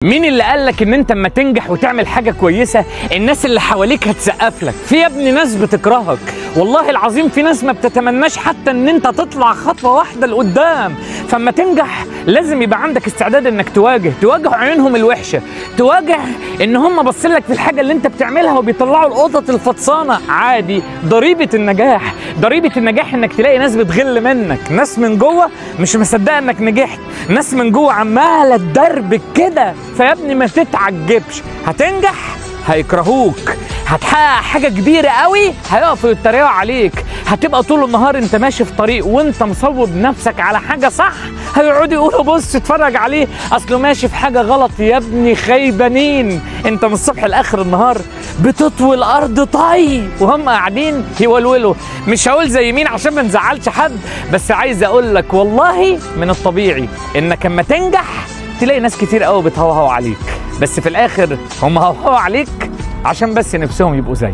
مين اللي قالك ان انت اما تنجح وتعمل حاجة كويسة الناس اللي حواليك هتسقف لك؟ في يا ابني ناس بتكرهك، والله العظيم في ناس ما بتتمناش حتى ان انت تطلع خطوة واحدة لقدام. فاما تنجح لازم يبقى عندك استعداد انك تواجه عيونهم الوحشة، تواجه ان هم باصين لك في الحاجة اللي انت بتعملها وبيطلعوا القطط الفطسانة. عادي، ضريبة النجاح انك تلاقي ناس بتغل منك، ناس من جوه مش مصدقة انك نجحت، ناس من جوه عمالة تدربك كده. فيا ابني ما تتعجبش، هتنجح هيكرهوك، هتحقق حاجة كبيرة قوي هيقفوا يتريقوا عليك، هتبقى طول النهار انت ماشي في طريق وانت مصوب نفسك على حاجة صح هيقعدوا يقولوا بص اتفرج عليه اصله ماشي في حاجة غلط. يا ابني خيبانين، انت من الصبح لاخر النهار بتطوي الارض طي وهم قاعدين يولولوا. مش هقول زي مين عشان ما نزعلش حد، بس عايز اقول لك والله من الطبيعي انك اما تنجح تلاقي ناس كتير قوي بتهوهوا عليك، بس في الاخر هم هوهوا عليك عشان بس نفسهم يبقوا زيك.